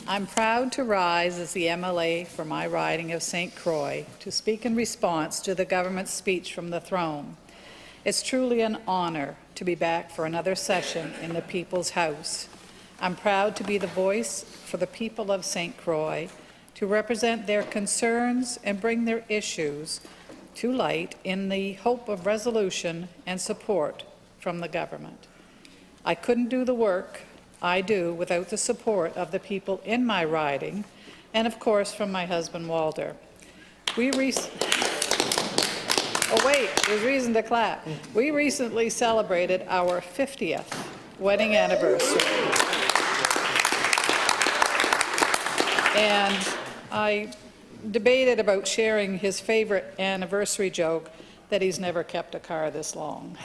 I'm proud to rise as the MLA for my riding of St. Croix to speak in response to the government's speech from the throne. It's truly an honor to be back for another session in the People's House. I'm proud to be the voice for the people of St. Croix, to represent their concerns and bring their issues to light in the hope of resolution and support from the government. I couldn't do the work I do without the support of the people in my riding and, of course, from my husband, Walter. Oh, wait, there's reason to clap. We recently celebrated our 50th wedding anniversary. And I debated about sharing his favorite anniversary joke, that he's never kept a car this long.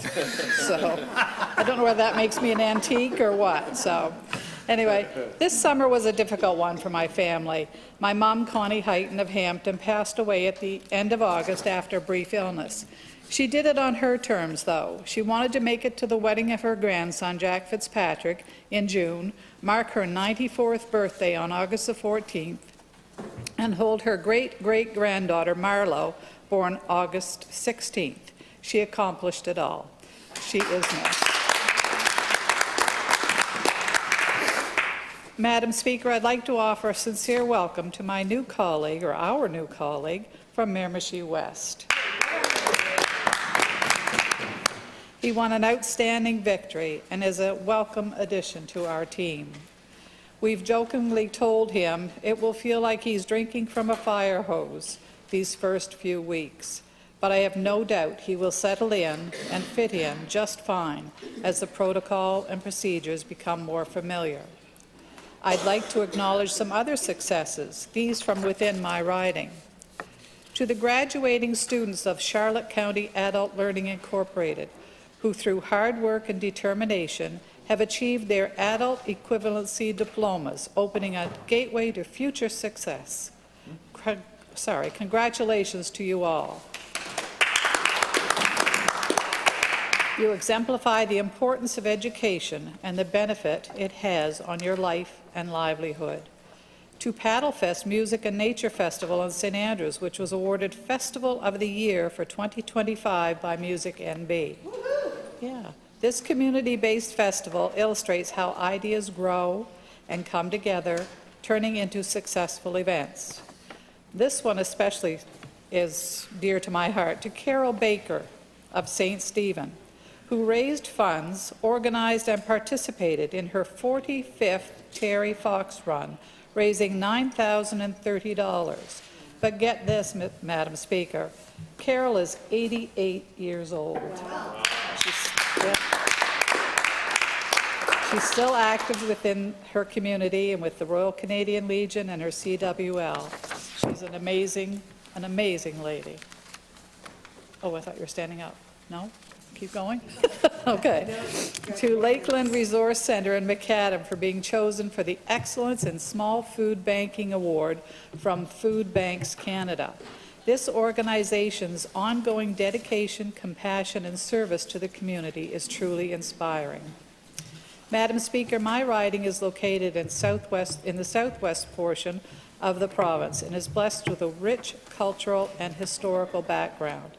So I don't know whether that makes me an antique or what. So anyway, this summer was a difficult one for my family. My mom, Connie Heighton of Hampton, passed away at the end of August after a brief illness. She did it on her terms, though. She wanted to make it to the wedding of her grandson, Jack Fitzpatrick, in June, mark her 94th birthday on August the 14th, and hold her great-great-granddaughter, Marlo, born August 16th. She accomplished it all. She is missed. Madam Speaker, I'd like to offer a sincere welcome to my new colleague, or our new colleague, from Miramichi West. He won an outstanding victory and is a welcome addition to our team. We've jokingly told him it will feel like he's drinking from a fire hose these first few weeks, but I have no doubt he will settle in and fit in just fine as the protocol and procedures become more familiar. I'd like to acknowledge some other successes, these from within my riding. To the graduating students of Charlotte County Adult Learning Incorporated, who through hard work and determination have achieved their adult equivalency diplomas, opening a gateway to future success. Congratulations to you all. You exemplify the importance of education and the benefit it has on your life and livelihood. To Paddlefest Music and Nature Festival in St. Andrews, which was awarded Festival of the Year for 2025 by Music NB. Yeah. This community-based festival illustrates how ideas grow and come together, turning into successful events. This one especially is dear to my heart, to Carol Baker of St. Stephen, who raised funds, organized and participated in her 45th Terry Fox Run, raising $9,030. But get this, Madam Speaker, Carol is 88 years old. She's still active within her community and with the Royal Canadian Legion and her CWL. She's an amazing lady. Oh, I thought you were standing up. No? Keep going? Okay. To Lakeland Resource Centre in Macadam for being chosen for the Excellence in Small Food Banking Award from Food Banks Canada. This organization's ongoing dedication, compassion, and service to the community is truly inspiring. Madam Speaker, my riding is located in the southwest portion of the province and is blessed with a rich cultural and historical background.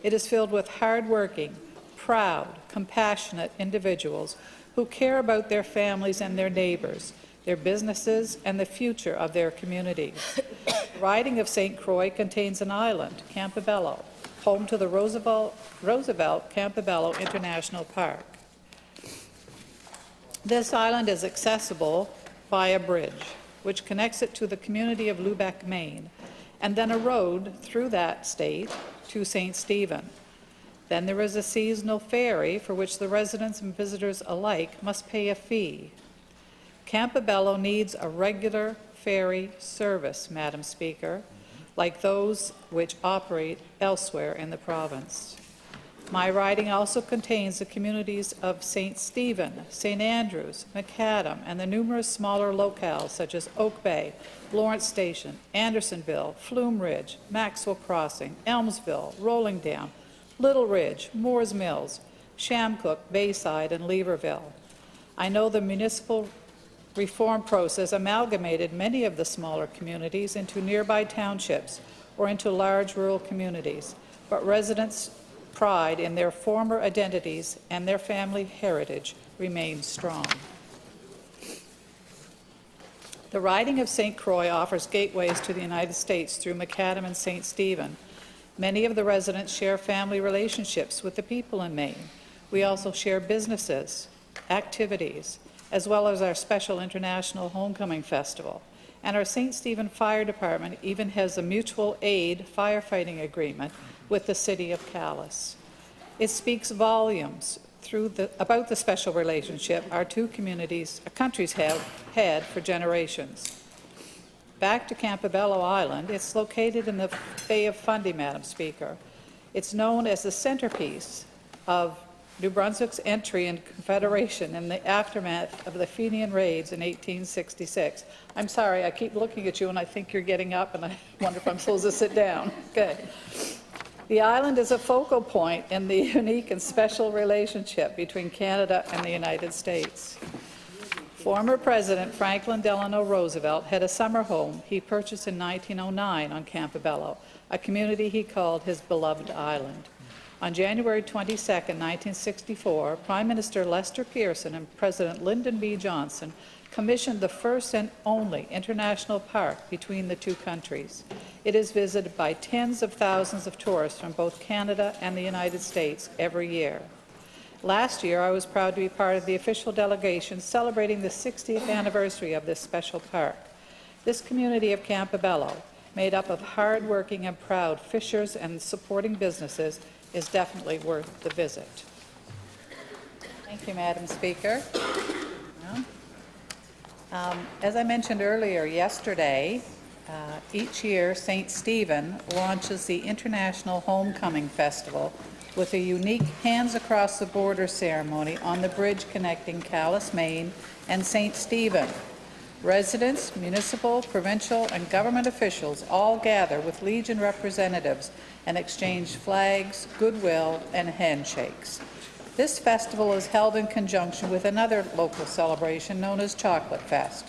It is filled with hard-working, proud, compassionate individuals who care about their families and their neighbours, their businesses, and the future of their communities. The riding of St. Croix contains an island, Campobello, home to the Roosevelt Campobello International Park. This island is accessible by a bridge, which connects it to the community of Lubec, Maine, and then a road through that state to St. Stephen. Then there is a seasonal ferry for which the residents and visitors alike must pay a fee. Campobello needs a regular ferry service, Madam Speaker, like those which operate elsewhere in the province. My riding also contains the communities of St. Stephen, St. Andrews, Macadam, and the numerous smaller locales such as Oak Bay, Lawrence Station, Andersonville, Flume Ridge, Maxwell Crossing, Elmsville, Rolling Dam, Little Ridge, Moores Mills, Shamcook, Bayside, and Leverville. I know the municipal reform process amalgamated many of the smaller communities into nearby townships or into large rural communities, but residents' pride in their former identities and their family heritage remains strong. The riding of St. Croix offers gateways to the United States through Macadam and St. Stephen. Many of the residents share family relationships with the people in Maine. We also share businesses, activities, as well as our special International Homecoming Festival. And our St. Stephen Fire Department even has a mutual aid firefighting agreement with the City of Calais. It speaks volumes about the special relationship our two countries have had for generations. Back to Campobello Island, it's located in the Bay of Fundy, Madam Speaker. It's known as the centerpiece of New Brunswick's entry in Confederation in the aftermath of the Fenian raids in 1866. I'm sorry, I keep looking at you and I think you're getting up and I wonder if I'm supposed to sit down. Okay. The island is a focal point in the unique and special relationship between Canada and the United States. Former President Franklin Delano Roosevelt had a summer home he purchased in 1909 on Campobello, a community he called his beloved island. On January 22, 1964, Prime Minister Lester Pearson and President Lyndon B. Johnson commissioned the first and only international park between the two countries. It is visited by tens of thousands of tourists from both Canada and the United States every year. Last year, I was proud to be part of the official delegation celebrating the 60th anniversary of this special park. This community of Campobello, made up of hard-working and proud fishers and supporting businesses, is definitely worth the visit. Thank you, Madam Speaker. As I mentioned earlier, yesterday, each year St. Stephen launches the International Homecoming Festival with a unique Hands Across the Border ceremony on the bridge connecting Calais, Maine and St. Stephen. Residents, municipal, provincial, and government officials all gather with Legion representatives and exchange flags, goodwill, and handshakes. This festival is held in conjunction with another local celebration known as Chocolate Fest.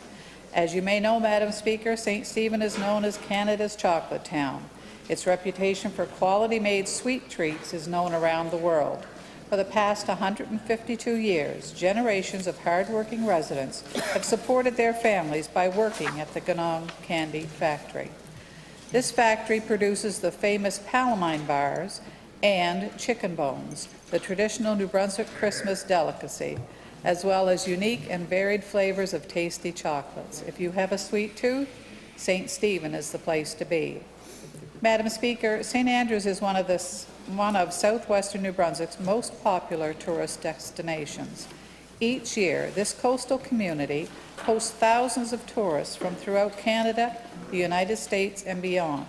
As you may know, Madam Speaker, St. Stephen is known as Canada's chocolate town. Its reputation for quality-made sweet treats is known around the world. For the past 152 years, generations of hard-working residents have supported their families by working at the Ganong Candy Factory. This factory produces the famous Palamine bars and chicken bones, the traditional New Brunswick Christmas delicacy, as well as unique and varied flavors of tasty chocolates. If you have a sweet tooth, St. Stephen is the place to be. Madam Speaker, St. Andrews is one of southwestern New Brunswick's most popular tourist destinations. Each year, this coastal community hosts thousands of tourists from throughout Canada, the United States, and beyond.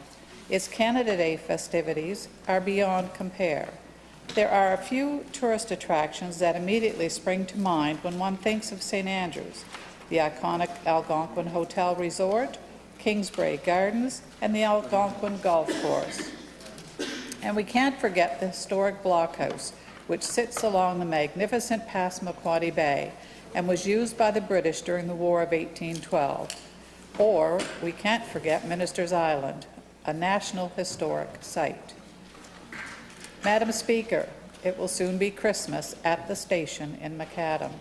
Its Canada Day festivities are beyond compare. There are a few tourist attractions that immediately spring to mind when one thinks of St. Andrews: the iconic Algonquin Hotel Resort, Kingsbrae Gardens, and the Algonquin Golf Course. And we can't forget the historic blockhouse, which sits along the magnificent Passamaquoddy Bay and was used by the British during the War of 1812. Or we can't forget Minister's Island, a National Historic Site. Madam Speaker, it will soon be Christmas at the station in Macadam.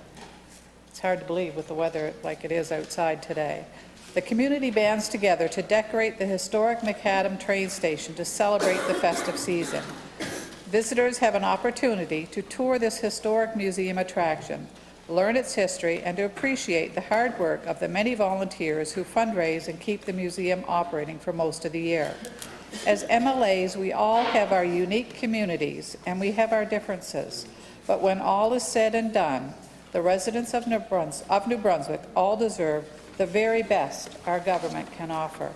It's hard to believe with the weather like it is outside today. The community bands together to decorate the historic Macadam train station to celebrate the festive season. Visitors have an opportunity to tour this historic museum attraction, learn its history, and to appreciate the hard work of the many volunteers who fundraise and keep the museum operating for most of the year. As MLAs, we all have our unique communities and we have our differences, but when all is said and done, the residents of New Brunswick all deserve the very best our government can offer.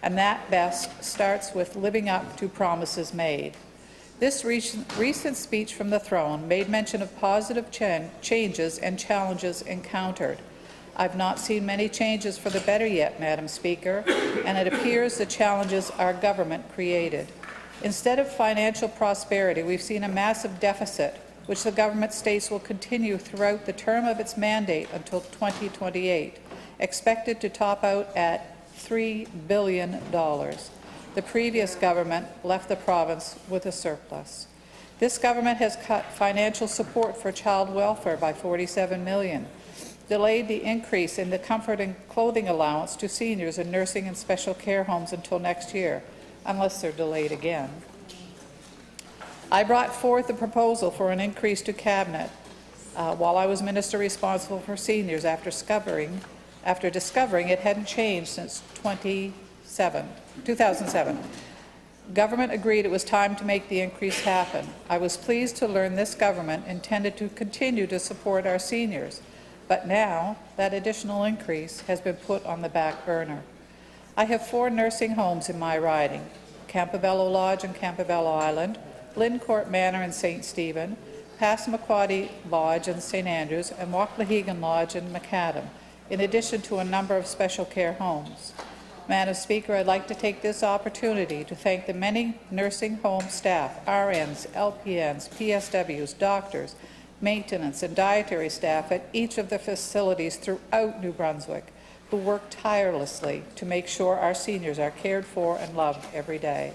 And that best starts with living up to promises made. This recent speech from the throne made mention of positive changes and challenges encountered. I've not seen many changes for the better yet, Madam Speaker, and it appears the challenges our government created. Instead of financial prosperity, we've seen a massive deficit which the government states will continue throughout the term of its mandate until 2028, expected to top out at $3 billion. The previous government left the province with a surplus. This government has cut financial support for child welfare by $47 million, delayed the increase in the comfort and clothing allowance to seniors in nursing and special care homes until next year, unless they're delayed again. I brought forth a proposal for an increase to Cabinet while I was minister responsible for seniors after discovering it hadn't changed since 2007. Government agreed it was time to make the increase happen. I was pleased to learn this government intended to continue to support our seniors, but now that additional increase has been put on the back burner. I have 4 nursing homes in my riding: Campobello Lodge and Campobello Island, Lyncourt Manor in St. Stephen, Passamaquoddy Lodge in St. Andrews, and Waukenahigan Lodge in Macadam, in addition to a number of special care homes. Madam Speaker, I'd like to take this opportunity to thank the many nursing home staff, RNs, LPNs, PSWs, doctors, maintenance and dietary staff at each of the facilities throughout New Brunswick who work tirelessly to make sure our seniors are cared for and loved every day.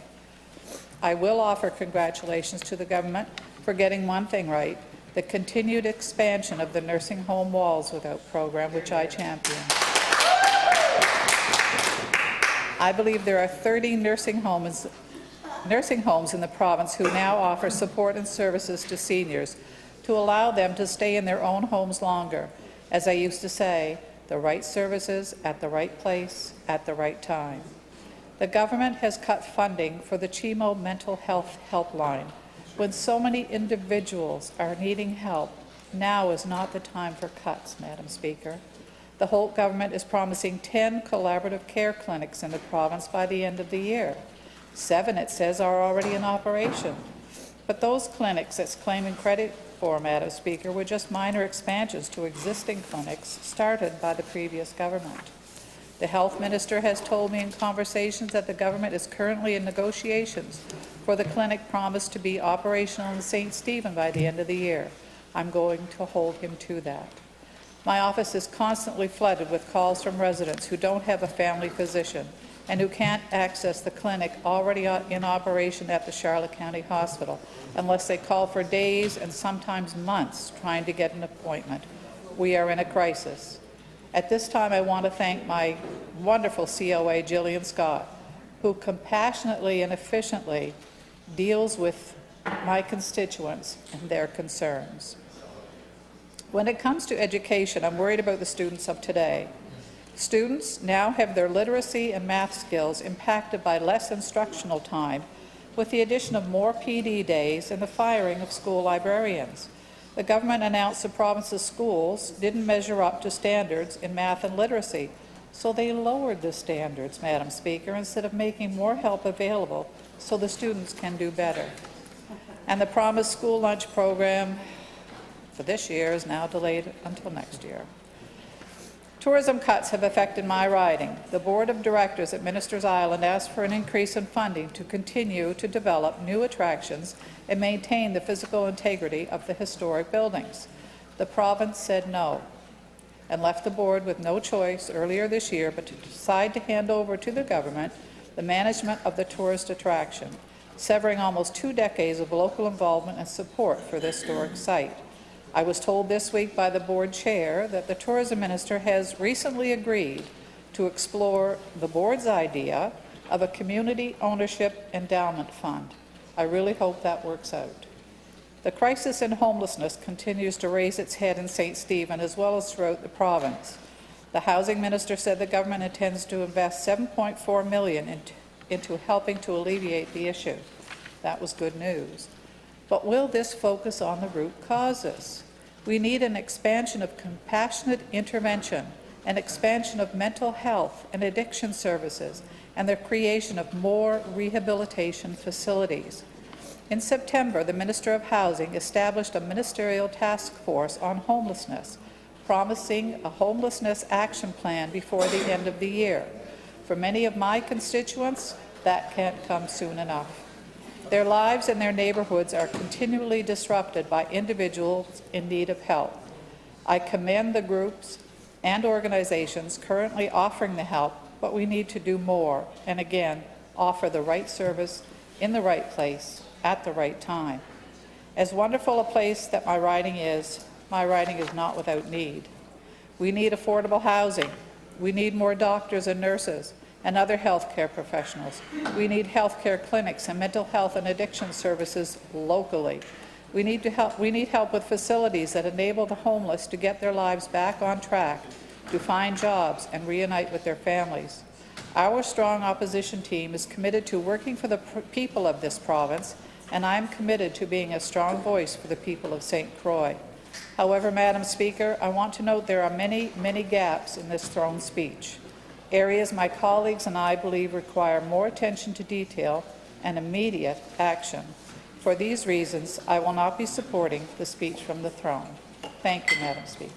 I will offer congratulations to the government for getting one thing right: the continued expansion of the Nursing Home Walls Without program, which I champion. I believe there are 30 nursing homes in the province who now offer support and services to seniors to allow them to stay in their own homes longer. As I used to say, the right services at the right place at the right time. The government has cut funding for the Chimo Mental Health Helpline. When so many individuals are needing help, now is not the time for cuts, Madam Speaker. The Holt government is promising 10 collaborative care clinics in the province by the end of the year. 7, it says, are already in operation. But those clinics it's claiming credit for, Madam Speaker, were just minor expansions to existing clinics started by the previous government. The Health Minister has told me in conversations that the government is currently in negotiations for the clinic promised to be operational in St. Stephen by the end of the year. I'm going to hold him to that. My office is constantly flooded with calls from residents who don't have a family physician and who can't access the clinic already in operation at the Charlotte County Hospital unless they call for days and sometimes months trying to get an appointment. We are in a crisis. At this time, I want to thank my wonderful COA, Gillian Scott, who compassionately and efficiently deals with my constituents and their concerns. When it comes to education, I'm worried about the students of today. Students now have their literacy and math skills impacted by less instructional time, with the addition of more PD days and the firing of school librarians. The government announced the province's schools didn't measure up to standards in math and literacy, so they lowered the standards, Madam Speaker, instead of making more help available so the students can do better. And the promised school lunch program for this year is now delayed until next year. Tourism cuts have affected my riding. The Board of Directors at Ministers Island asked for an increase in funding to continue to develop new attractions and maintain the physical integrity of the historic buildings. The province said no and left the board with no choice earlier this year but to decide to hand over to the government the management of the tourist attraction, severing almost 2 decades of local involvement and support for this historic site. I was told this week by the board chair that the tourism minister has recently agreed to explore the board's idea of a community ownership endowment fund. I really hope that works out. The crisis in homelessness continues to raise its head in St. Stephen as well as throughout the province. The housing minister said the government intends to invest $7.4 million into helping to alleviate the issue. That was good news. But will this focus on the root causes? We need an expansion of compassionate intervention, an expansion of mental health and addiction services, and the creation of more rehabilitation facilities. In September, the Minister of Housing established a ministerial task force on homelessness, promising a homelessness action plan before the end of the year. For many of my constituents, that can't come soon enough. Their lives and their neighborhoods are continually disrupted by individuals in need of help. I commend the groups and organizations currently offering the help, but we need to do more, and again, offer the right service in the right place at the right time. As wonderful a place that my riding is not without need. We need affordable housing. We need more doctors and nurses and other healthcare professionals. We need healthcare clinics and mental health and addiction services locally. We need help with facilities that enable the homeless to get their lives back on track, to find jobs and reunite with their families. Our strong opposition team is committed to working for the people of this province, and I am committed to being a strong voice for the people of St. Croix. However, Madam Speaker, I want to note there are many, many gaps in this throne speech, areas my colleagues and I believe require more attention to detail and immediate action. For these reasons, I will not be supporting the speech from the throne. Thank you, Madam Speaker.